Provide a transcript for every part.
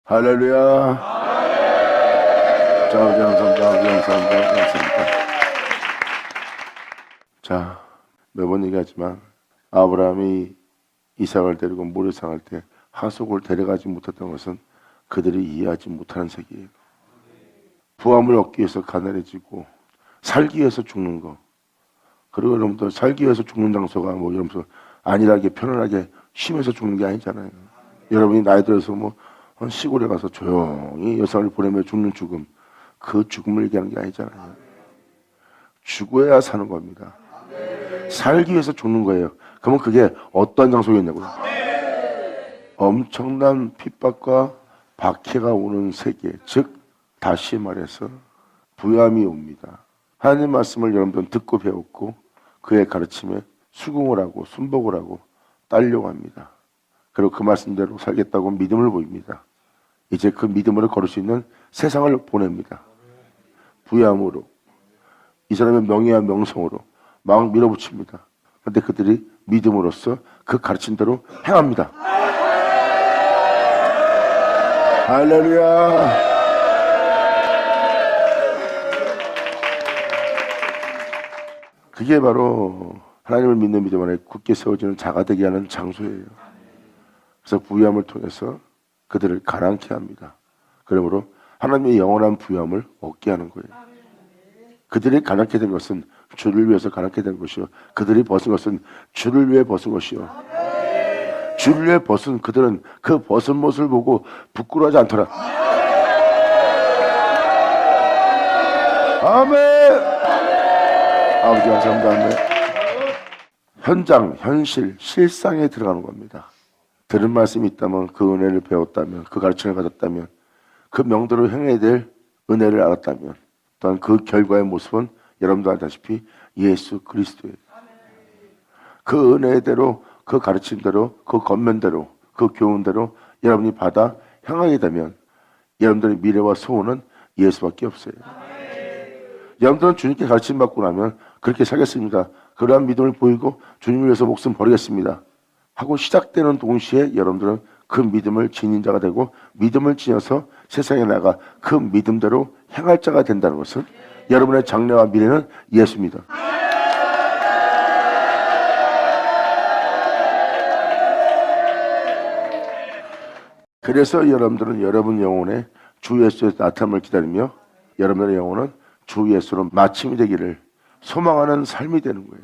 할렐루야. 감사합니다. 자, 매번 얘기하지만 아브라함이 이삭을 데리고 모리아상할 때 하속을 데려가지 못했던 것은 그들이 이해하지 못하는 세계예요. 부함을 얻기 위해서 가난해지고 살기 위해서 죽는 거. 그리고 여러분들 살기 위해서 죽는 장소가 뭐 여러분들 안일하게 편안하게 쉬면서 죽는 게 아니잖아요. 여러분이 나이 들어서 뭐 시골에 가서 조용히 여성을 보내며 죽는 죽음, 그 죽음을 얘기하는 게 아니잖아요. 죽어야 사는 겁니다. 살기 위해서 죽는 거예요. 그러면 그게 어떤 장소겠냐고요. 엄청난 핍박과 박해가 오는 세계, 즉 다시 말해서 부함이 옵니다. 하나님 말씀을 여러분들은 듣고 배웠고 그의 가르침에 수긍을 하고 순복을 하고 따르려고 합니다. 그리고 그 말씀대로 살겠다고 믿음을 보입니다. 이제 그 믿음으로 걸을 수 있는 세상을 보냅니다. 부함으로 이 사람의 명예와 명성으로 막 밀어붙입니다. 그런데 그들이 믿음으로써 그 가르침대로 행합니다. 할렐루야. 그게 바로 하나님을 믿는 믿음 안에 굳게 세워지는 자가 되게 하는 장소예요. 그래서 부함을 통해서 그들을 가라앉게 합니다. 그러므로 하나님의 영원한 부함을 얻게 하는 거예요. 그들이 가난케 된 것은 주를 위해서 가난케 된 것이요, 그들이 벗은 것은 주를 위해 벗은 것이요, 주를 위해 벗은 그들은 그 벗은 모습을 보고 부끄러워하지 않더라. 아멘. 아버지 감사합니다. 아멘. 현장, 현실, 실상에 들어가는 겁니다. 들은 말씀이 있다면, 그 은혜를 배웠다면, 그 가르침을 받았다면, 그 명대로 행해야 될 은혜를 알았다면, 또한 그 결과의 모습은 여러분도 알다시피 예수 그리스도예요. 그 은혜대로, 그 가르침대로, 그 겉면대로, 그 교훈대로 여러분이 받아 향하게 되면 여러분들의 미래와 소원은 예수밖에 없어요. 여러분들은 주님께 가르침 받고 나면 그렇게 살겠습니다, 그러한 믿음을 보이고 주님을 위해서 목숨 버리겠습니다 하고 시작되는 동시에 여러분들은 그 믿음을 지닌 자가 되고 믿음을 지녀서 세상에 나가 그 믿음대로 행할 자가 된다는 것은 여러분의 장래와 미래는 예수입니다. 그래서 여러분들은 여러분 영혼에 주 예수의 나타남을 기다리며 여러분의 영혼은 주 예수로 마침이 되기를 소망하는 삶이 되는 거예요.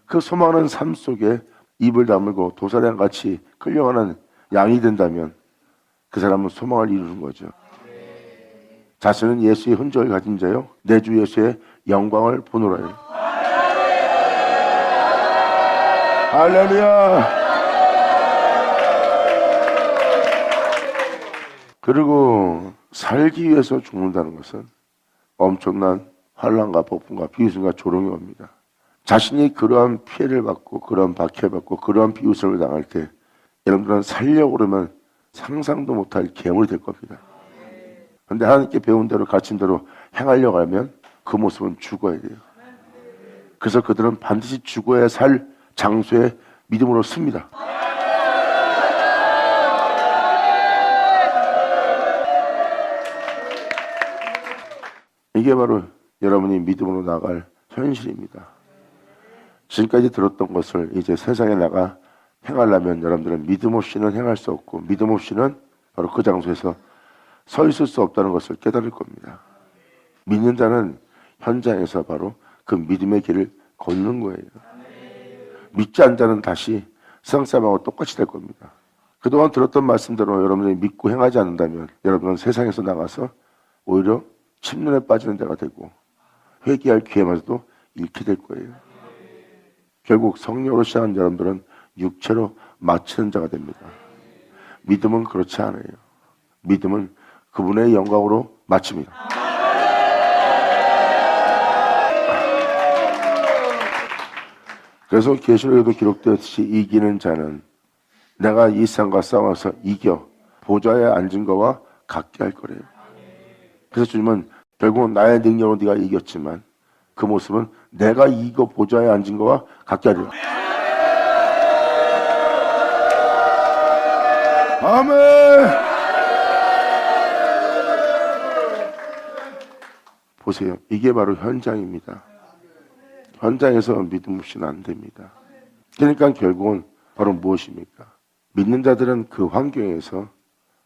그 소망하는 삶 속에 입을 다물고 도사량같이 끌려가는 양이 된다면 그 사람은 소망을 이루는 거죠. 자신은 예수의 흔적을 가진 자요, 내 주 예수의 영광을 보노라요. 할렐루야. 그리고 살기 위해서 죽는다는 것은 엄청난 환난과 폭풍과 비웃음과 조롱이 옵니다. 자신이 그러한 피해를 받고 그러한 박해를 받고 그러한 비웃음을 당할 때 여러분들은 살려고 그러면 상상도 못할 괴물이 될 겁니다. 그런데 하나님께 배운 대로 가르친 대로 행하려고 하면 그 모습은 죽어야 돼요. 그래서 그들은 반드시 죽어야 살 장소에 믿음으로 씁니다. 이게 바로 여러분이 믿음으로 나갈 현실입니다. 지금까지 들었던 것을 이제 세상에 나가 행하려면 여러분들은 믿음 없이는 행할 수 없고 믿음 없이는 바로 그 장소에서 서 있을 수 없다는 것을 깨달을 겁니다. 믿는 자는 현장에서 바로 그 믿음의 길을 걷는 거예요. 믿지 않는 자는 다시 세상 사람하고 똑같이 될 겁니다. 그동안 들었던 말씀대로 여러분들이 믿고 행하지 않는다면 여러분은 세상에서 나가서 오히려 침륜에 빠지는 자가 되고 회개할 기회마저도 잃게 될 거예요. 결국 성령으로 시작한 여러분들은 육체로 마치는 자가 됩니다. 믿음은 그렇지 않아요. 믿음은 그분의 영광으로 마칩니다. 그래서 계시록에도 기록되었듯이 이기는 자는 내가 이 세상과 싸워서 이겨 보좌에 앉은 거와 같게 할 거래요. 그래서 주님은 결국은 나의 능력으로 네가 이겼지만 그 모습은 내가 이거 보좌에 앉은 거와 같게 하리라. 아멘. 보세요. 이게 바로 현장입니다. 현장에서 믿음 없이는 안 됩니다. 그러니까 결국은 바로 무엇입니까? 믿는 자들은 그 환경에서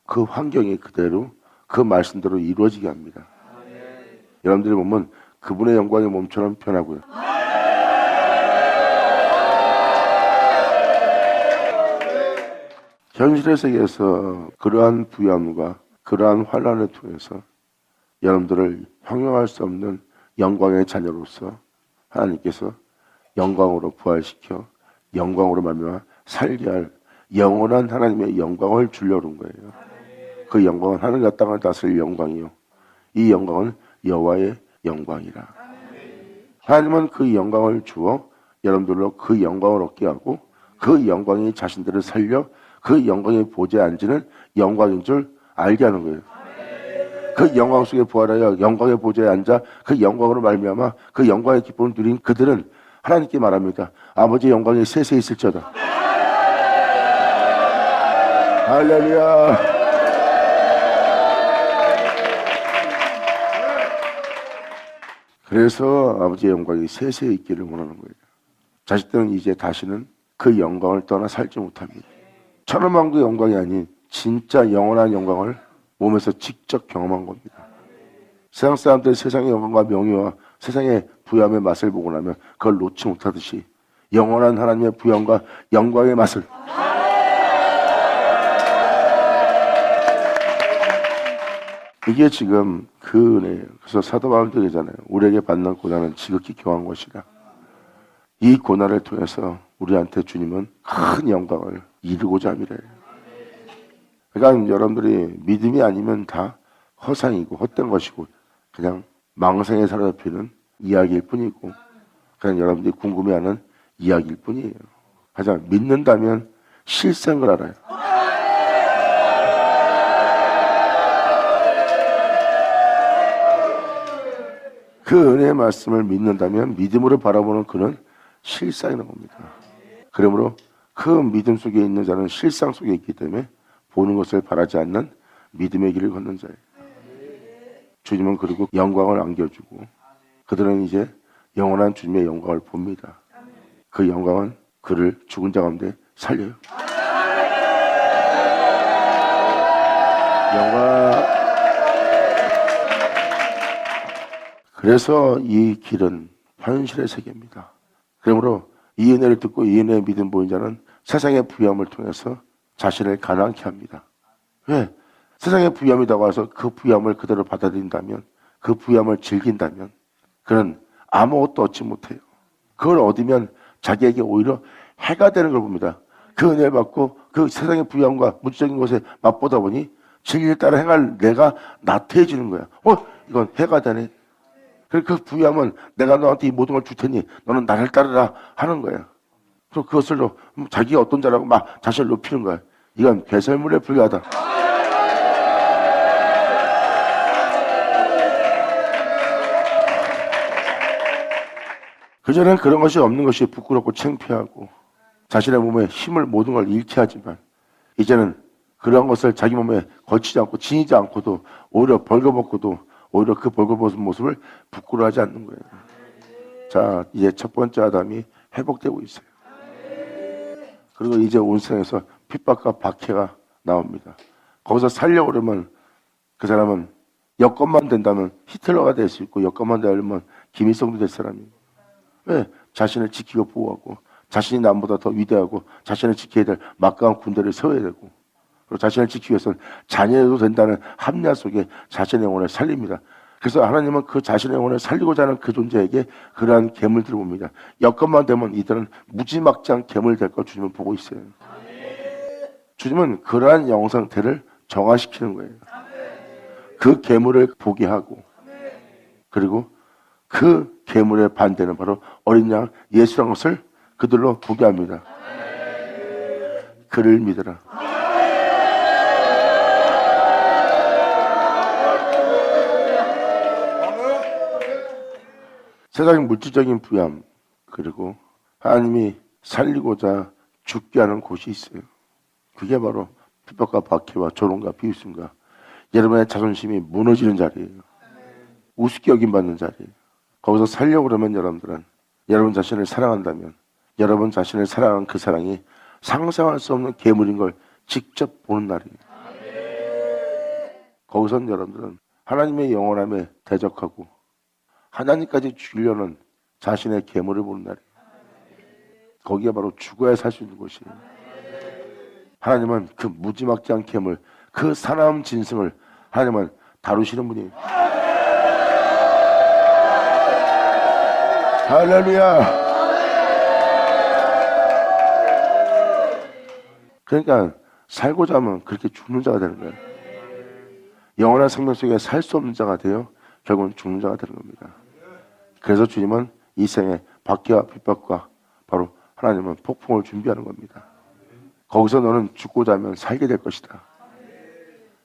그 환경이 그대로 그 말씀대로 이루어지게 합니다. 여러분들이 보면 그분의 영광의 몸처럼 변하고요. 현실의 세계에서 그러한 부여함과 그러한 환난을 통해서 여러분들을 형용할 수 없는 영광의 자녀로서 하나님께서 영광으로 부활시켜 영광으로 말미암아 살게 할 영원한 하나님의 영광을 주려고 한 거예요. 그 영광은 하늘과 땅을 다스릴 영광이요. 이 영광은 여호와의 영광이라. 하나님은 그 영광을 주어 여러분들로 그 영광을 얻게 하고 그 영광이 자신들을 살려 그 영광의 보좌에 앉는 영광인 줄 알게 하는 거예요. 그 영광 속에 부활하여 영광의 보좌에 앉아 그 영광으로 말미암아 그 영광의 기쁨을 누린 그들은 하나님께 말합니다. 아버지의 영광이 세세 있을지어다. 할렐루야. 그래서 아버지의 영광이 세세 있기를 원하는 거예요. 자식들은 이제 다시는 그 영광을 떠나 살지 못합니다. 천하만국의 영광이 아닌 진짜 영원한 영광을 몸에서 직접 경험한 겁니다. 세상 사람들이 세상의 영광과 명예와 세상의 부여함의 맛을 보고 나면 그걸 놓지 못하듯이 영원한 하나님의 부여함과 영광의 맛을 이게 지금 그 은혜예요. 그래서 사도 바울도 얘기잖아요. 우리에게 받는 고난은 지극히 교한 것이라. 이 고난을 통해서 우리한테 주님은 큰 영광을 이루고자 함이래요. 그러니까 여러분들이 믿음이 아니면 다 허상이고 헛된 것이고 그냥 망상에 사로잡히는 이야기일 뿐이고 그냥 여러분들이 궁금해하는 이야기일 뿐이에요. 하지만 믿는다면 실상을 알아요. 그 은혜의 말씀을 믿는다면 믿음으로 바라보는 그는 실상이라는 겁니다. 그러므로 그 믿음 속에 있는 자는 실상 속에 있기 때문에 보는 것을 바라지 않는 믿음의 길을 걷는 자예요. 주님은 그리고 영광을 안겨주고 그들은 이제 영원한 주님의 영광을 봅니다. 그 영광은 그를 죽은 자 가운데 살려요. 영광. 그래서 이 길은 현실의 세계입니다. 그러므로 이 은혜를 듣고 이 은혜의 믿음 보인 자는 세상의 부여함을 통해서 자신을 가난케 합니다. 왜? 세상의 부여함이 다가와서 그 부여함을 그대로 받아들인다면 그 부여함을 즐긴다면 그는 아무것도 얻지 못해요. 그걸 얻으면 자기에게 오히려 해가 되는 걸 봅니다. 그 은혜를 받고 그 세상의 부여함과 물질적인 것에 맛보다 보니 진리를 따라 행할 내가 나태해지는 거야. 이건 해가 되네. 그 부여함은 내가 너한테 이 모든 걸 줄 테니 너는 나를 따르라 하는 거야. 그래서 그것을 자기가 어떤 자라고 막 자신을 높이는 거야. 이건 배설물에 불과하다. 그전엔 그런 것이 없는 것이 부끄럽고 창피하고 자신의 몸에 힘을 모든 걸 잃게 하지만 이제는 그런 것을 자기 몸에 걸치지 않고 지니지 않고도 오히려 벌거벗고도 오히려 그 벌거벗은 모습을 부끄러워하지 않는 거예요. 자, 이제 첫 번째 아담이 회복되고 있어요. 그리고 이제 온 세상에서 핍박과 박해가 나옵니다. 거기서 살려고 그러면 그 사람은 여건만 된다면 히틀러가 될 수 있고 여건만 되려면 김일성도 될 사람이에요. 왜? 자신을 지키고 보호하고 자신이 남보다 더 위대하고 자신을 지켜야 될 막강한 군대를 세워야 되고 그리고 자신을 지키기 위해서는 자녀도 된다는 합리화 속에 자신의 영혼을 살립니다. 그래서 하나님은 그 자신의 영혼을 살리고자 하는 그 존재에게 그러한 괴물들을 봅니다. 여건만 되면 이들은 무지막지한 괴물 될 걸 주님은 보고 있어요. 주님은 그러한 영혼 상태를 정화시키는 거예요. 그 괴물을 보게 하고 그리고 그 괴물의 반대는 바로 어린 양 예수란 것을 그들로 보게 합니다. 그를 믿으라. 세상의 물질적인 부여함 그리고 하나님이 살리고자 죽게 하는 곳이 있어요. 그게 바로 핍박과 박해와 조롱과 비웃음과 여러분의 자존심이 무너지는 자리예요. 우습게 여김받는 자리. 거기서 살려고 그러면 여러분들은 여러분 자신을 사랑한다면 여러분 자신을 사랑하는 그 사랑이 상상할 수 없는 괴물인 걸 직접 보는 날이에요. 거기선 여러분들은 하나님의 영원함에 대적하고 하나님까지 죽이려는 자신의 괴물을 보는 날이에요. 거기가 바로 죽어야 살 수 있는 곳이에요. 하나님은 그 무지막지한 괴물, 그 사나운 진승을 하나님은 다루시는 분이에요. 할렐루야. 그러니까 살고자 하면 그렇게 죽는 자가 되는 거예요. 영원한 생명 속에 살 수 없는 자가 되어 결국은 죽는 자가 되는 겁니다. 그래서 주님은 이 생에 박해와 핍박과 바로 하나님은 폭풍을 준비하는 겁니다. 거기서 너는 죽고자 하면 살게 될 것이다.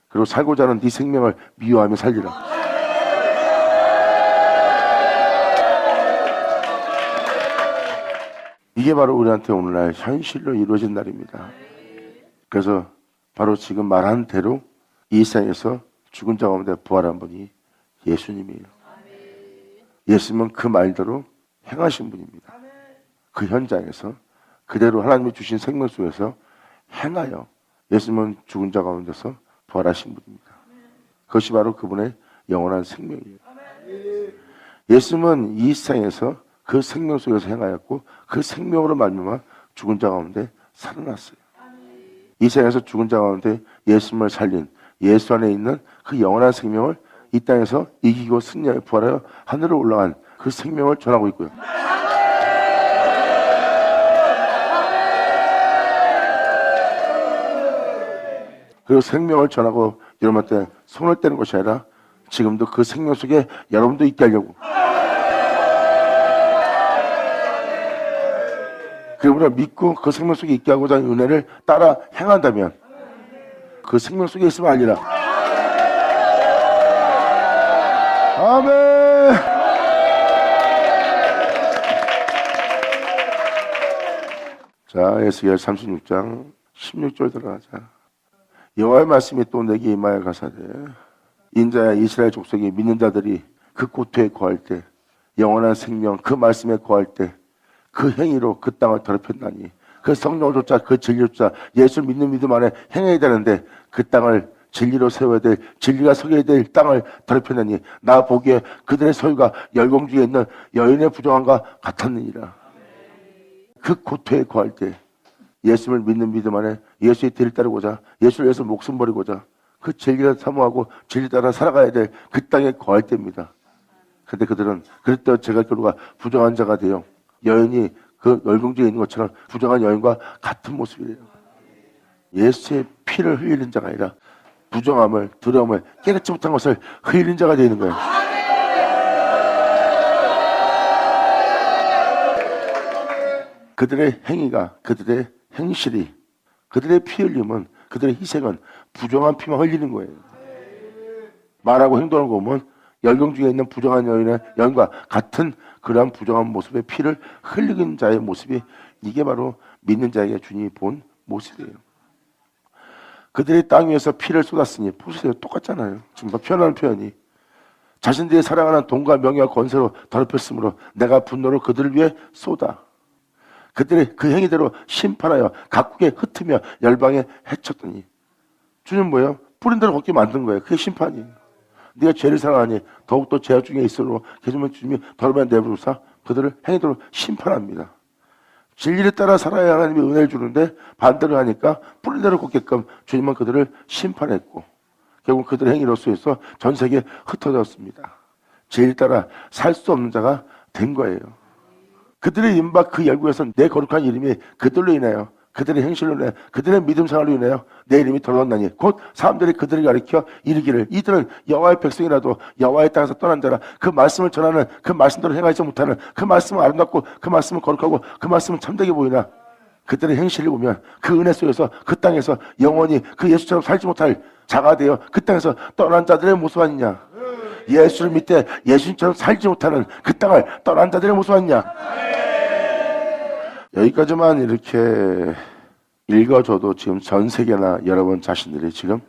그리고 살고자 하는 네 생명을 미워하며 살리라. 이게 바로 우리한테 오늘날 현실로 이루어진 날입니다. 그래서 바로 지금 말한 대로 이 세상에서 죽은 자 가운데 부활한 분이 예수님이에요. 예수님은 그 말대로 행하신 분입니다. 그 현장에서 그대로 하나님이 주신 생명 속에서 행하여 예수님은 죽은 자 가운데서 부활하신 분입니다. 그것이 바로 그분의 영원한 생명이에요. 예수님은 이 세상에서 그 생명 속에서 행하였고 그 생명으로 말미암아 죽은 자 가운데 살아났어요. 이 세상에서 죽은 자 가운데 예수님을 살린 예수 안에 있는 그 영원한 생명을 이 땅에서 이기고 승리하여 부활하여 하늘로 올라간 그 생명을 전하고 있고요. 그리고 생명을 전하고 여러분한테 손을 떼는 것이 아니라 지금도 그 생명 속에 여러분도 있게 하려고. 그분을 믿고 그 생명 속에 있게 하고자 하는 은혜를 따라 행한다면 그 생명 속에 있으면 아니라. 아멘. 자, 에스겔 36장 16절 들어가자. 여호와의 말씀이 또 내게 임하여 가사대 인자야 이스라엘 족속이 믿는 자들이 그 고토에 거할 때 영원한 생명 그 말씀에 거할 때 그 행위로 그 땅을 더럽혔나니 그 성령을 쫓아 그 진리를 쫓아 예수를 믿는 믿음 안에 행해야 되는데 그 땅을 진리로 세워야 될 진리가 서게 될 땅을 더럽혔나니 나 보기에 그들의 소유가 열공중에 있는 여인의 부정함과 같았느니라. 그 고토에 거할 때 예수를 믿는 믿음 안에 예수의 뒤를 따르고자 예수를 위해서 목숨 버리고자 그 진리를 사모하고 진리 따라 살아가야 될 그 땅에 거할 때입니다. 그런데 그들은 그랬던 제가 결과가 부정한 자가 되어 여인이 그 열공중에 있는 것처럼 부정한 여인과 같은 모습이래요. 예수의 피를 흘리는 자가 아니라 부정함을 두려움을 깨닫지 못한 것을 흘리는 자가 되는 거예요. 그들의 행위가 그들의 행실이 그들의 피 흘림은 그들의 희생은 부정한 피만 흘리는 거예요. 말하고 행동하는 거 보면 열경 중에 있는 부정한 여인과 같은 그러한 부정한 모습의 피를 흘리는 자의 모습이 이게 바로 믿는 자에게 주님이 본 모습이에요. 그들의 땅 위에서 피를 쏟았으니 보세요. 똑같잖아요. 지금 표현하는 표현이 자신들이 사랑하는 돈과 명예와 권세로 더럽혔으므로 내가 분노로 그들을 위해 쏟아 그들의 그 행위대로 심판하여 각국에 흩으며 열방에 해쳤더니 주님 뭐예요? 뿌린 대로 걷게 만든 거예요. 그게 심판이에요. 네가 죄를 사랑하니 더욱더 죄악 중에 있으므로 계시면 주님이 더러면 내버려두사 그들을 행위대로 심판합니다. 진리를 따라 살아야 하나님이 은혜를 주는데 반대로 하니까 뿌린 대로 걷게끔 주님은 그들을 심판했고 결국 그들의 행위로서 전 세계에 흩어졌습니다. 진리를 따라 살 수 없는 자가 된 거예요. 그들의 임박 그 열국에서 내 거룩한 이름이 그들로 인하여 그들의 행실로 인하여 그들의 믿음 생활로 인하여 내 이름이 더러웠나니 곧 사람들이 그들을 가리켜 이르기를 이들은 여호와의 백성이라도 여호와의 땅에서 떠난 자라. 그 말씀을 전하는 그 말씀대로 행하지 못하는 그 말씀은 아름답고 그 말씀은 거룩하고 그 말씀은 참되게 보이나 그들의 행실을 보면 그 은혜 속에서 그 땅에서 영원히 그 예수처럼 살지 못할 자가 되어 그 땅에서 떠난 자들의 모습 아니냐. 예수를 믿되 예수님처럼 살지 못하는 그 땅을 떠난 자들의 모습 아니냐. 여기까지만 이렇게 읽어줘도 지금 전 세계나 여러분 자신들이 지금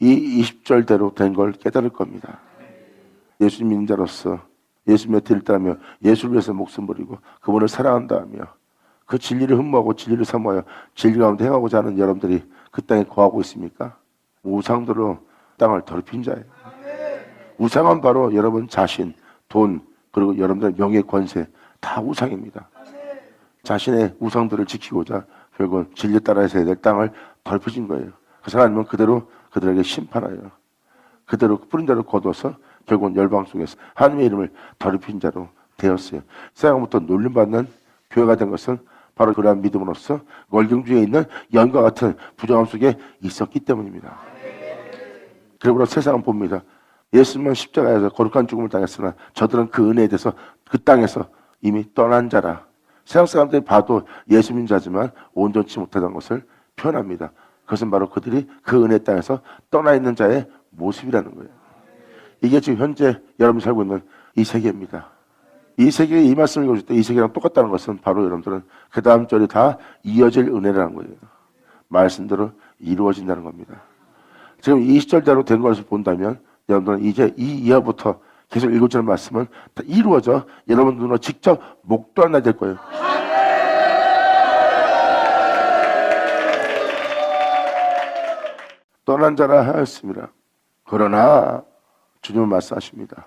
이 20절대로 된 걸 깨달을 겁니다. 예수님 믿는 자로서 예수님의 뒤를 따르며 예수를 위해서 목숨 버리고 그분을 사랑한다며 그 진리를 흠모하고 진리를 사모하여 진리 가운데 행하고자 하는 여러분들이 그 땅에 거하고 있습니까? 우상들로 땅을 더럽힌 자예요. 우상은 바로 여러분 자신, 돈, 그리고 여러분들의 명예, 권세 다 우상입니다. 자신의 우상들을 지키고자 결국은 진리 따라서 해야 될 땅을 더럽혀진 거예요. 그래서 하나님은 그대로 그들에게 심판하여 그대로 뿌린 자를 거둬서 결국은 열방 속에서 하나님의 이름을 더럽힌 자로 되었어요. 세상부터 놀림받는 교회가 된 것은 바로 그러한 믿음으로써 월경주에 있는 연과 같은 부정함 속에 있었기 때문입니다. 그러므로 세상은 봅니다. 예수님은 십자가에서 거룩한 죽음을 당했으나 저들은 그 은혜에 대해서 그 땅에서 이미 떠난 자라. 세상 사람들이 봐도 예수 믿는 자지만 온전치 못하던 것을 표현합니다. 그것은 바로 그들이 그 은혜 땅에서 떠나 있는 자의 모습이라는 거예요. 이게 지금 현재 여러분이 살고 있는 이 세계입니다. 이 세계에 이 말씀을 읽어줄 때 이 세계랑 똑같다는 것은 바로 여러분들은 그 다음 절이 다 이어질 은혜라는 거예요. 말씀대로 이루어진다는 겁니다. 지금 20절대로 된 것을 본다면 여러분들은 이제 이 이하부터 계속 읽어주는 말씀은 다 이루어져 여러분 눈으로 직접 목도하게 될 거예요. 떠난 자라 하였습니다. 그러나 주님은 말씀하십니다.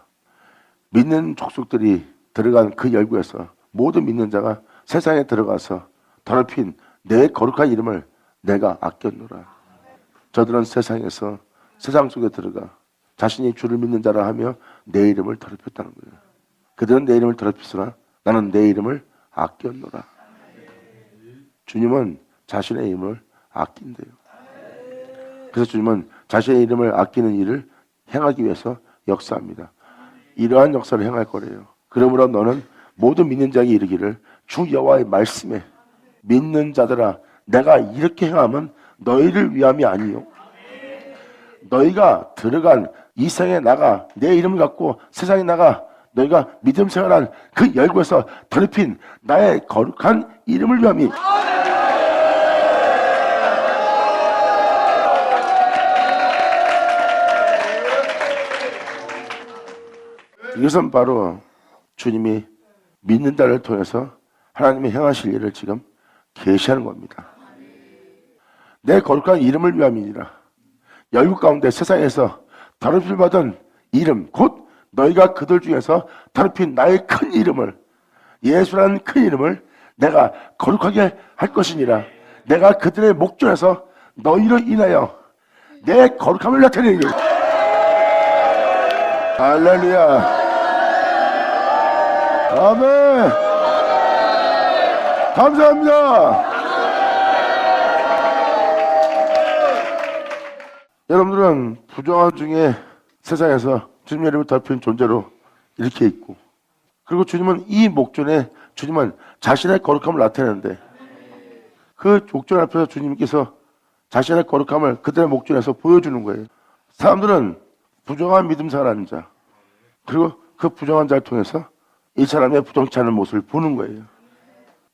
믿는 족속들이 들어간 그 열구에서 모든 믿는 자가 세상에 들어가서 더럽힌 내 거룩한 이름을 내가 아꼈노라. 저들은 세상에서 세상 속에 들어가 자신이 주를 믿는 자라 하며 내 이름을 더럽혔다는 거예요. 그들은 내 이름을 더럽혔으나 나는 내 이름을 아꼈노라. 주님은 자신의 이름을 아낀대요. 그래서 주님은 자신의 이름을 아끼는 일을 행하기 위해서 역사합니다. 이러한 역사를 행할 거래요. 그러므로 너는 모든 믿는 자에게 이르기를 주 여호와의 말씀에 믿는 자들아 내가 이렇게 행하면 너희를 위함이 아니요 너희가 들어간 이 세상에 나가 내 이름을 갖고 세상에 나가 너희가 믿음 생활한 그 열구에서 더럽힌 나의 거룩한 이름을 위함이 이것은 바로 주님이 믿는 자를 통해서 하나님이 행하실 일을 지금 계시하는 겁니다. 내 거룩한 이름을 위함이니라. 열국 가운데 세상에서 더럽힘을 받은 이름 곧 너희가 그들 중에서 더럽힌 나의 큰 이름을 예수라는 큰 이름을 내가 거룩하게 할 것이니라. 내가 그들의 목전에서 너희로 인하여 내 거룩함을 나타내니 할렐루야 아멘. 감사합니다. 여러분들은 부정함 중에 세상에서 주님 이름을 더럽힌 존재로 이렇게 있고 그리고 주님은 이 목전에 주님은 자신의 거룩함을 나타내는데 그 목전 앞에서 주님께서 자신의 거룩함을 그들의 목전에서 보여주는 거예요. 사람들은 부정한 믿음 생활하는 자 그리고 그 부정한 자를 통해서 이 사람의 부정치 않은 모습을 보는 거예요.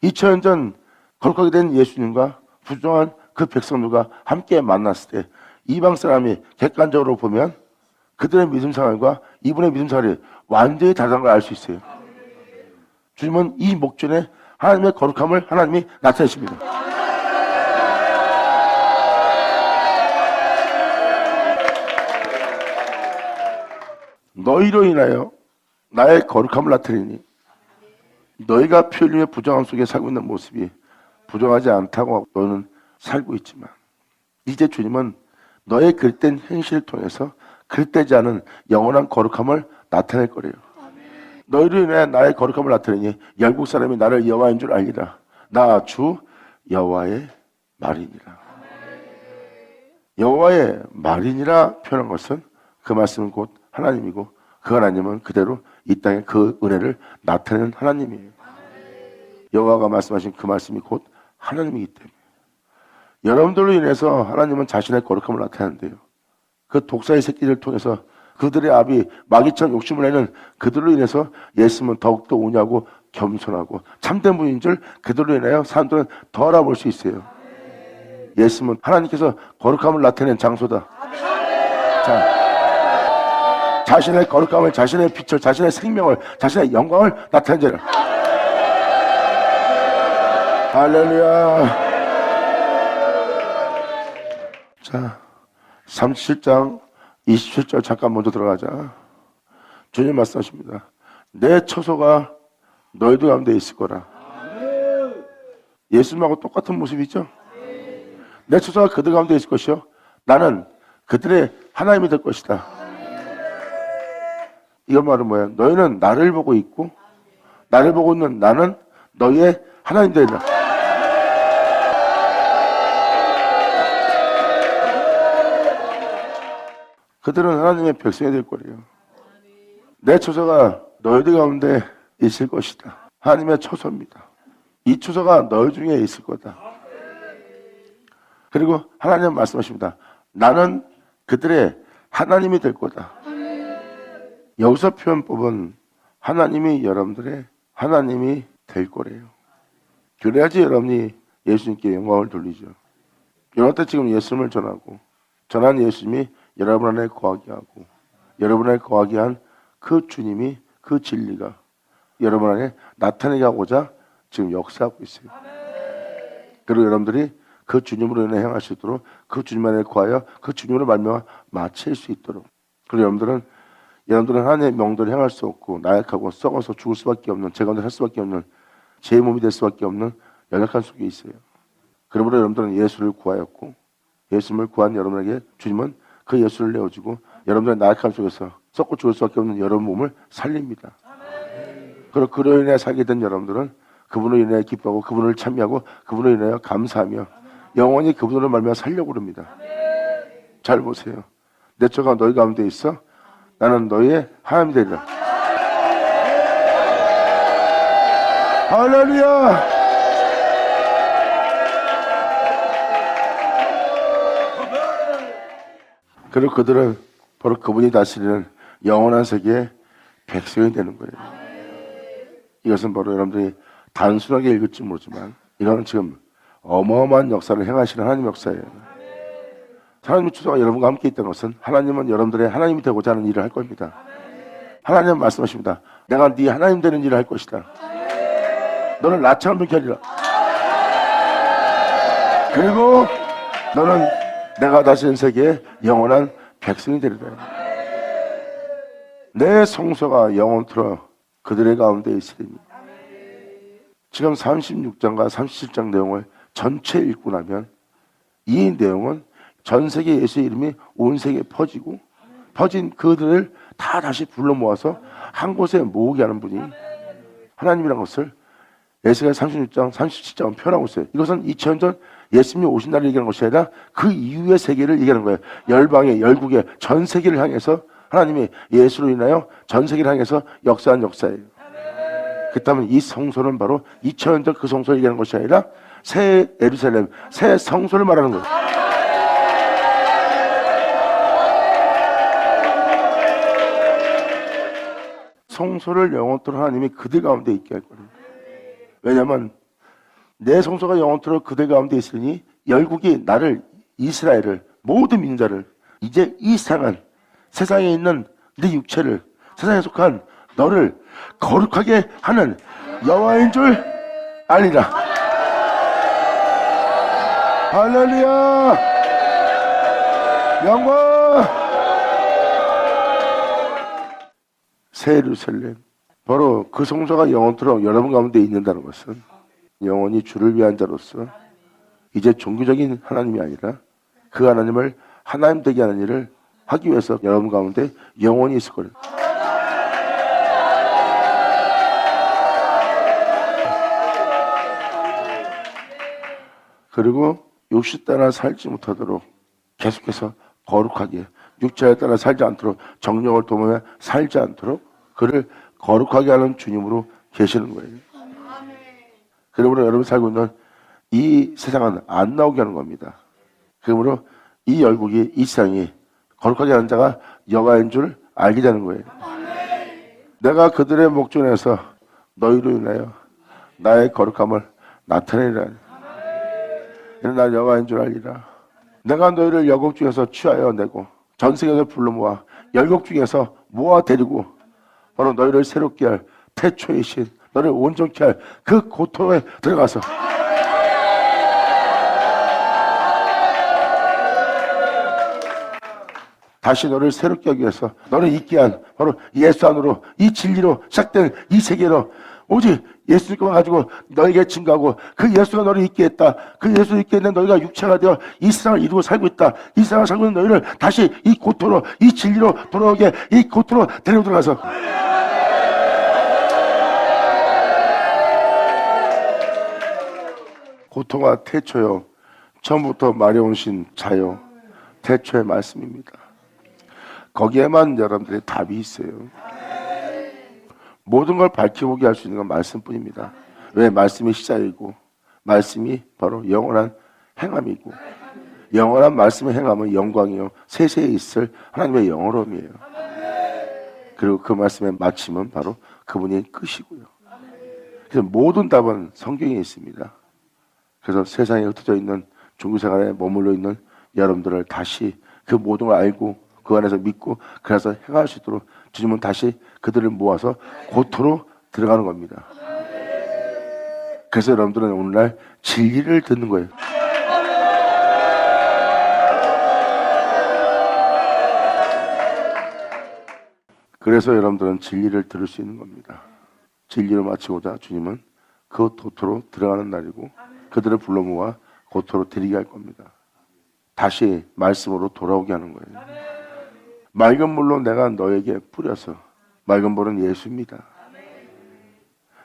2000년 전 거룩하게 된 예수님과 부정한 그 백성들과 함께 만났을 때 이방 사람이 객관적으로 보면 그들의 믿음 생활과 이분의 믿음 생활이 완전히 다르다는 걸 알 수 있어요. 주님은 이 목전에 하나님의 거룩함을 하나님이 나타내십니다. 너희로 인하여 나의 거룩함을 나타내니 너희가 피 흘림의 부정함 속에 살고 있는 모습이 부정하지 않다고 너는 살고 있지만 이제 주님은 너의 그릇된 행실을 통해서 그릇되지 않은 영원한 거룩함을 나타낼 거래요. 너희로 인해 나의 거룩함을 나타내니 열국 사람이 나를 여호와인 줄 알리라. 나 주 여호와의 말이니라. 여호와의 말이니라 표현한 것은 그 말씀은 곧 하나님이고 그 하나님은 그대로 이 땅에 그 은혜를 나타내는 하나님이에요. 여호와가 말씀하신 그 말씀이 곧 하나님이기 때문에 여러분들로 인해서 하나님은 자신의 거룩함을 나타내는데요. 그 독사의 새끼를 통해서 그들의 압이 마귀처럼 욕심을 내는 그들로 인해서 예수님은 더욱더 온유하고 겸손하고 참된 분인 줄 그들로 인하여 사람들은 더 알아볼 수 있어요. 예수님은 하나님께서 거룩함을 나타낸 장소다. 자, 자신의 거룩함을, 자신의 빛을, 자신의 생명을, 자신의 영광을 나타내는 자라. 할렐루야. 자, 37장 27절 잠깐 먼저 들어가자. 주님 말씀하십니다. 내 처소가 너희들 가운데 있을 거라. 예수님하고 똑같은 모습이죠. 내 처소가 그들 가운데 있을 것이요 나는 그들의 하나님이 될 것이다. 이건 말은 뭐야? 너희는 나를 보고 있고 나를 보고 있는 나는 너희의 하나님 되리라. 그들은 하나님의 백성이 될 거래요. 내 처소가 너희들 가운데 있을 것이다. 하나님의 처소입니다. 이 처소가 너희 중에 있을 거다. 그리고 하나님 말씀하십니다. 나는 그들의 하나님이 될 거다. 여기서 표현법은 하나님이 여러분들의 하나님이 될 거래요. 그래야지 여러분이 예수님께 영광을 돌리죠. 여러분한테 지금 예수님을 전하고 전한 예수님이 여러분 안에 거하게 하고 여러분 안에 거하게 한 그 주님이 그 진리가 여러분 안에 나타내게 하고자 지금 역사하고 있어요. 그리고 여러분들이 그 주님으로 인해 행할 수 있도록 그 주님 안에 거하여 그 주님으로 말미암아 마칠 수 있도록. 그리고 여러분들은 하나님의 명도를 행할 수 없고 나약하고 썩어서 죽을 수밖에 없는 제 가운데 살 수밖에 없는 제 몸이 될 수밖에 없는 연약한 속에 있어요. 그러므로 여러분들은 예수를 구하였고 예수님을 구한 여러분에게 주님은 그 예수를 내어주고 여러분들의 나약함 속에서 썩고 죽을 수밖에 없는 여러분 몸을 살립니다. 그리고 그로 인해 살게 된 여러분들은 그분으로 인해 기뻐하고 그분을 찬미하고 그분으로 인하여 감사하며 영원히 그분으로 말미암아 살려고 합니다. 잘 보세요. 내 처가 너희 가운데 있어 나는 너희의 하나님이 되리라. 할렐루야. 그리고 그들은 바로 그분이 다스리는 영원한 세계의 백성이 되는 거예요. 이것은 바로 여러분들이 단순하게 읽을지 모르지만 이거는 지금 어마어마한 역사를 행하시는 하나님 역사예요. 하나님의 추소가 여러분과 함께 있다는 것은 하나님은 여러분들의 하나님이 되고자 하는 일을 할 겁니다. 하나님은 말씀하십니다. 내가 네 하나님 되는 일을 할 것이다. 너는 나처럼 그렇게 하리라. 그리고 너는 내가 다스리는 세계의 영원한 백성이 되리라. 내 성소가 영원토록 그들의 가운데 있으리니. 지금 36장과 37장 내용을 전체 읽고 나면 이 내용은 전 세계 예수의 이름이 온 세계에 퍼지고 퍼진 그들을 다 다시 불러 모아서 한 곳에 모으게 하는 분이 하나님이라는 것을 에스겔 36장, 37장은 표현하고 있어요. 이것은 2000년 전 예수님이 오신 날을 얘기하는 것이 아니라 그 이후의 세계를 얘기하는 거예요. 열방의, 열국의 전 세계를 향해서 하나님이 예수로 인하여 전 세계를 향해서 역사한 역사예요. 그렇다면 이 성소는 바로 2000년 전 그 성소를 얘기하는 것이 아니라 새 예루살렘, 새 성소를 말하는 거예요. 성소를 영원토록 하나님이 그들 가운데 있게 할 거예요. 왜냐하면 내 성소가 영원토록 그들 가운데 있으니 열국이 나를, 이스라엘을, 모든 민자를 이제 이 세상에 있는 네 육체를, 세상에 속한 너를 거룩하게 하는 여호와인 줄 알리라. 할렐루야. 영광. 새 예루살렘, 바로 그 성소가 영원토록 여러분 가운데 있는다는 것은 영원히 주를 위한 자로서 이제 종교적인 하나님이 아니라 그 하나님을 하나님 되게 하는 일을 하기 위해서 여러분 가운데 영원히 있을 거예요. 그리고 육신 따라 살지 못하도록 계속해서 거룩하게, 육체에 따라 살지 않도록, 정령을 도모해 살지 않도록 그를 거룩하게 하는 주님으로 계시는 거예요. 그러므로 여러분 살고 있는 이 세상은 안 나오게 하는 겁니다. 그러므로 이 열국이, 이 세상이 거룩하게 하는 자가 여호와인 줄 알게 되는 거예요. 내가 그들의 목전에서 너희로 인하여 나의 거룩함을 나타내리라. 이는 나 여호와인 줄 알리라. 내가 너희를 열국 중에서 취하여 내고 전 세계에서 불러 모아 열국 중에서 모아 데리고 바로 너희를 새롭게 할 태초의 신, 너를 온전케 할 그 고통에 들어가서 다시 너를 새롭게 하기 위해서 너를 있게 한 바로 예수 안으로, 이 진리로 시작된 이 세계로 오직 예수님만 가지고 너에게 증거하고, 그 예수가 너를 있게 했다, 그 예수를 있게 했는 너희가 육체가 되어 이 세상을 이루고 살고 있다, 이 세상을 살고 있는 너희를 다시 이 고토로, 이 진리로 돌아오게 이 고토로 데리고 들어가서 고토가 태초요, 처음부터 마려운 신 자요, 태초의 말씀입니다. 거기에만 여러분들의 답이 있어요. 모든 걸 밝혀보게 할 수 있는 건 말씀뿐입니다. 왜? 말씀이 시작이고 말씀이 바로 영원한 행함이고, 영원한 말씀의 행함은 영광이요 세세에 있을 하나님의 영원함이에요. 그리고 그 말씀의 마침은 바로 그분이 끝이고요. 그래서 모든 답은 성경에 있습니다. 그래서 세상에 흩어져 있는 종교생활에 머물러 있는 여러분들을 다시 그 모든 걸 알고 그 안에서 믿고 그래서 행할 수 있도록 주님은 다시 그들을 모아서 고토로 들어가는 겁니다. 그래서 여러분들은 오늘날 진리를 듣는 거예요. 그래서 여러분들은 진리를 들을 수 있는 겁니다. 진리를 마치고자 주님은 그 고토로 들어가는 날이고 그들을 불러 모아 고토로 데리게 할 겁니다. 다시 말씀으로 돌아오게 하는 거예요. 맑은 물로 내가 너에게 뿌려서, 맑은 물은 예수입니다.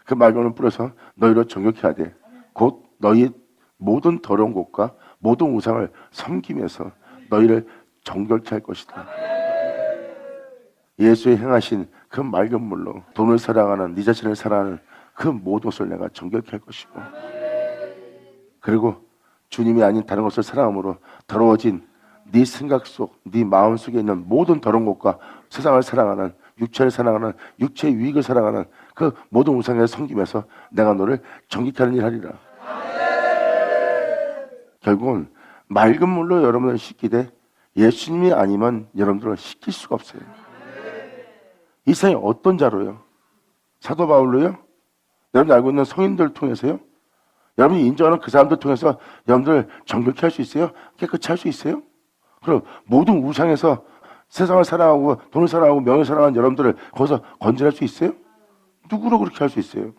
그 맑은 물을 뿌려서 너희로 정욕케 하되 곧 너희 모든 더러운 곳과 모든 우상을 섬기면서 너희를 정결케 할 것이다. 예수의 행하신 그 맑은 물로 돈을 사랑하는, 네 자신을 사랑하는 그 모든 것을 내가 정결케 할 것이고, 그리고 주님이 아닌 다른 것을 사랑함으로 더러워진 네 생각 속, 네 마음 속에 있는 모든 더러운 것과 세상을 사랑하는, 육체를 사랑하는, 육체의 유익을 사랑하는 그 모든 우상에 섬기면서 내가 너를 정결케 하는 일 하리라. 결국은 맑은 물로 여러분을 씻기되 예수님이 아니면 여러분들을 씻길 수가 없어요. 이 세상에 어떤 자로요? 사도 바울로요? 여러분이 알고 있는 성인들 통해서요? 여러분이 인정하는 그 사람들 통해서 여러분들 정결케 할 수 있어요? 깨끗이 할 수 있어요? 그럼 모든 우상에서 세상을 사랑하고 돈을 사랑하고 명예를 사랑하는 여러분들을 거기서 건져낼 수 있어요? 누구로 그렇게 할 수 있어요?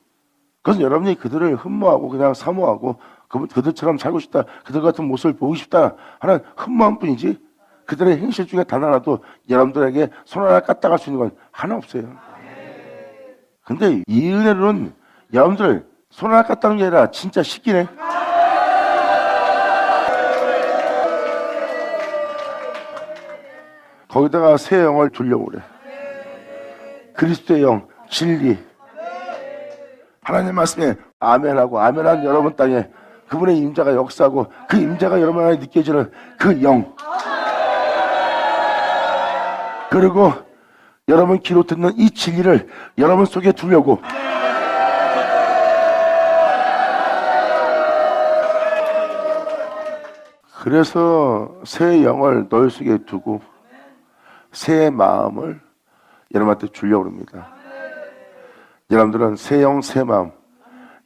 그것은 여러분이 그들을 흠모하고 그냥 사모하고 그들처럼 살고 싶다, 그들 같은 모습을 보고 싶다 하는 흠모함 뿐이지, 그들의 행실 중에 단 하나도 여러분들에게 손 하나 까딱할 수 있는 건 하나 없어요. 근데 이 은혜로는 여러분들 손 하나 까딱하는 게 아니라 진짜 씻기네. 거기다가 새 영을 주려고 그래. 그리스도의 영, 진리. 하나님 말씀에 아멘하고 아멘한 여러분 땅에 그분의 임재가 역사하고 그 임재가 여러분 안에 느껴지는 그 영. 그리고 여러분 귀로 듣는 이 진리를 여러분 속에 두려고. 그래서 새 영을 너희 속에 두고 새 마음을 여러분한테 주려고 합니다. 여러분들은 새 영, 새 마음,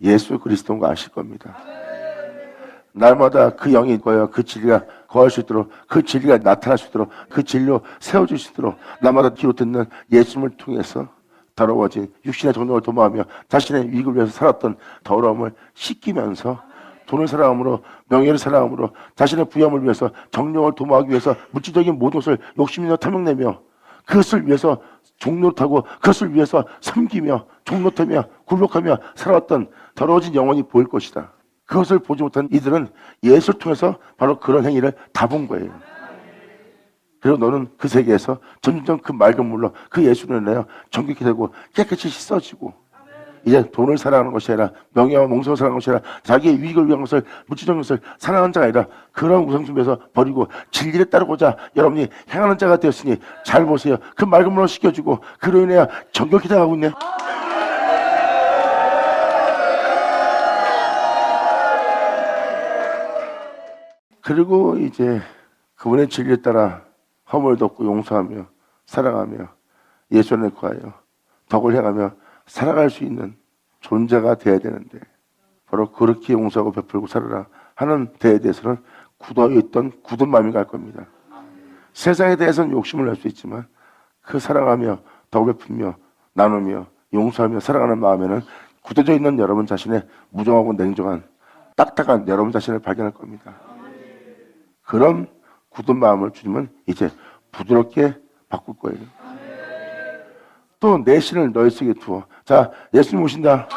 예수 그리스도인 거 아실 겁니다. 날마다 그 영이 있고요, 그 진리가 거할 수 있도록, 그 진리가 나타날 수 있도록, 그 진리로 세워줄 수 있도록 날마다 귀로 듣는 예수님을 통해서 더러워진 육신의 정욕을 도모하며 자신의 유익을 위해서 살았던 더러움을 씻기면서 돈을 사랑함으로, 명예를 사랑함으로, 자신의 부여함을 위해서, 정욕을 도모하기 위해서 물질적인 모든 것을 욕심내며 탐욕내며 그것을 위해서 종노릇하고 그것을 위해서 섬기며 종노릇하며 굴복하며 살아왔던 더러워진 영혼이 보일 것이다. 그것을 보지 못한 이들은 예수를 통해서 바로 그런 행위를 다 본 거예요. 그리고 너는 그 세계에서 점점 그 맑은 물로 그 예수를 내어 정결케 되고 깨끗이 씻어지고, 이제 돈을 사랑하는 것이 아니라 명예와 몽성을 사랑하는 것이 아니라 자기의 유익을 위한 것을, 물질적인 것을 사랑하는 자가 아니라 그런 우상숭배에서 버리고 진리를 따르고자 여러분이 행하는 자가 되었으니 잘 보세요. 그 맑은 물로 씻겨주고 그로 인해 정결케 되어가고 있네. 그리고 이제 그분의 진리에 따라 허물을 덮고 용서하며 사랑하며 예수 안에 거하여 덕을 행하며 살아갈 수 있는 존재가 돼야 되는데 바로 그렇게 용서하고 베풀고 살아라 하는 데에 대해서는 굳어져 있던 굳은 마음이 갈 겁니다. 세상에 대해서는 욕심을 낼 수 있지만 그 사랑하며 덕을 베풀며 나누며 용서하며 살아가는 마음에는 굳어져 있는 여러분 자신의 무정하고 냉정한 딱딱한 여러분 자신을 발견할 겁니다. 그런 굳은 마음을 주님은 이제 부드럽게 바꿀 거예요. 또 내 신을 너희 속에 두어. 자, 예수님 오신다.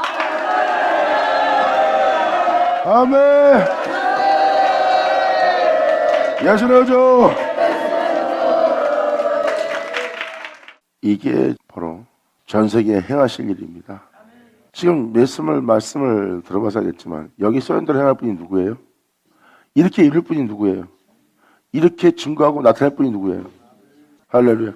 아멘. 예수님 오죠. 이게 바로 전 세계에 행하실 일입니다. 지금 말씀을 들어봐서 알겠지만 여기 써있는 대로 행할 분이 누구예요? 이렇게 이룰 분이 누구예요? 이렇게 증거하고 나타날 분이 누구예요? 할렐루야.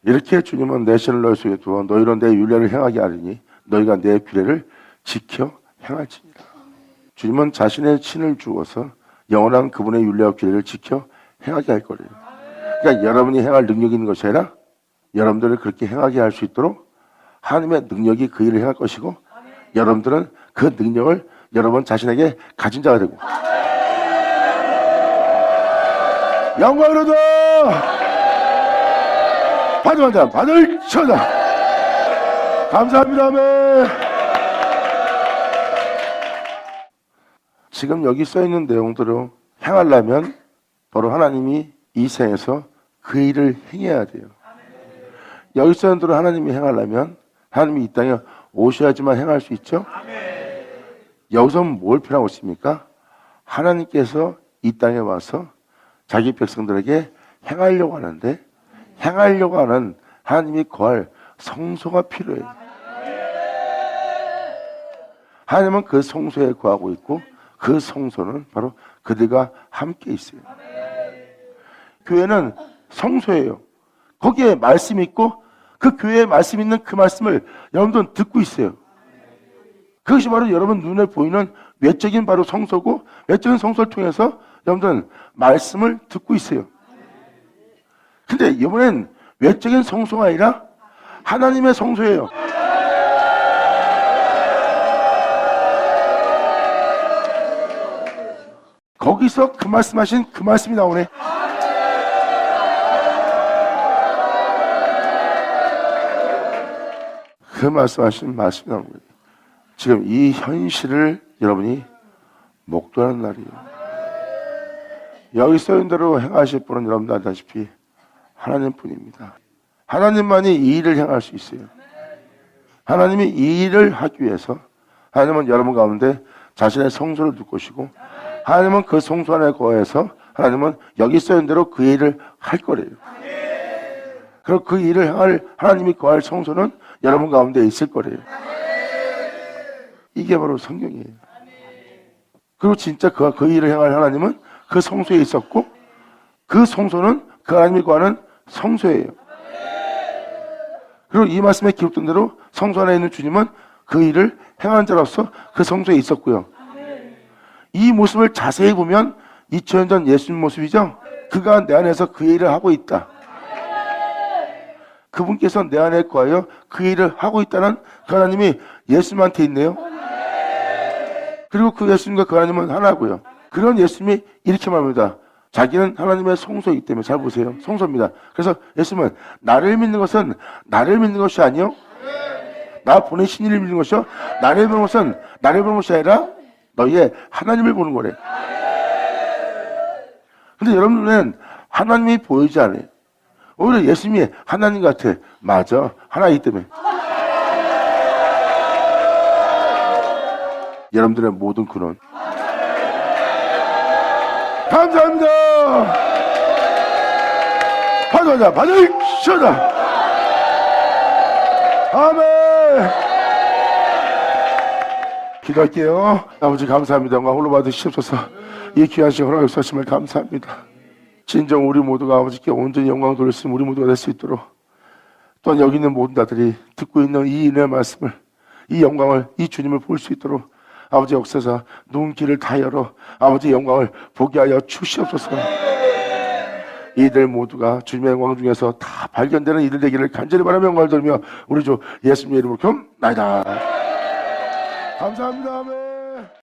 이렇게 주님은 내 신을 너희 속에 두어 너희로 내 율례를 행하게 하리니 너희가 내 규례를 지켜 행할지니라. 주님은 자신의 신을 주어서 영원한 그분의 율례와 규례를 지켜 행하게 할 거예요. 그러니까 여러분이 행할 능력이 있는 것이 아니라 여러분들을 그렇게 행하게 할 수 있도록 하나님의 능력이 그 일을 행할 것이고 여러분들은 그 능력을 여러분 자신에게 가진 자가 되고 영광을 얻어 받으면 자 받을 쳐다. 감사합니다. 아멘. 지금 여기 써있는 내용대로 행하려면 바로 하나님이 이 생에서 그 일을 행해야 돼요. 여기 써있는 대로 하나님이 행하려면 하나님이 이 땅에 오셔야지만 행할 수 있죠. 여기서 뭘 표현하고 있습니까? 하나님께서 이 땅에 와서 자기 백성들에게 행하려고 하는데 행하려고 하는 하나님이 거할 성소가 필요해요. 하나님은 그 성소에 거하고 있고 그 성소는 바로 그들과 함께 있어요. 교회는 성소예요. 거기에 말씀이 있고 그 교회에 말씀 있는 그 말씀을 여러분들은 듣고 있어요. 그것이 바로 여러분 눈에 보이는 외적인 바로 성소고 외적인 성소를 통해서 여러분들은 말씀을 듣고 있어요. 근데 이번엔 외적인 성소가 아니라 하나님의 성소예요. 거기서 그 말씀하신 그 말씀이 나오네. 그 말씀하신 말씀이 나오는 거예요. 지금 이 현실을 여러분이 목도하는 날이에요. 여기 써있는 대로 행하실 분은 여러분들 알다시피 하나님뿐입니다. 하나님만이 이 일을 행할 수 있어요. 하나님이 이 일을 하기 위해서 하나님은 여러분 가운데 자신의 성소를 둘 것이고 하나님은 그 성소 안에 거해서 하나님은 여기 써있는 대로 그 일을 할 거래요. 그리고 그 일을 행할 하나님이 거할 성소는 여러분 가운데 있을 거래요. 이게 바로 성경이에요. 그리고 진짜 그 일을 행할 하나님은 그 성소에 있었고 그 성소는 그 하나님이 거하는 성소예요. 그리고 이 말씀에 기록된 대로 성소 안에 있는 주님은 그 일을 행하는 자로서 그 성소에 있었고요. 이 모습을 자세히 보면 2000년 전 예수님 모습이죠. 그가 내 안에서 그 일을 하고 있다. 그분께서 내 안에 거하여 그 일을 하고 있다는 그 하나님이 예수님한테 있네요. 그리고 그 예수님과 그 하나님은 하나고요. 그런 예수님이 이렇게 말합니다. 자기는 하나님의 성소이기 때문에 잘 보세요. 성소입니다. 그래서 예수님은 나를 믿는 것은 나를 믿는 것이 아니요 나 보내신 이를 믿는 것이요 나를 보는 것은 나를 보는 것이 아니라 너희의 하나님을 보는 거래. 근데 여러분 눈에는 하나님이 보이지 않아요. 오히려 예수님이 하나님 같아. 맞아. 하나이기 때문에. 여러분들의 모든 근원 감사합니다. 받아자 받으시다. 아멘. 기도할게요. 아버지 감사합니다. 영광 홀로 받으시옵소서. 이 귀한 시간 허락해 주심을 감사합니다. 진정 우리 모두가 아버지께 온전히 영광 돌릴 수 있는 우리 모두가 될 수 있도록 또한 여기 있는 모든 자들이 듣고 있는 이 은혜의 말씀을 이 영광을 이 주님을 볼 수 있도록 아버지 역사사 눈길을 다 열어 아버지 영광을 보게 하여 주시옵소서. 이들 모두가 주님의 영광 중에서 다 발견되는 이들 되기를 간절히 바라며 영광을 돌리며 우리 주 예수님의 이름으로 겸나이다. 감사합니다. 아멘.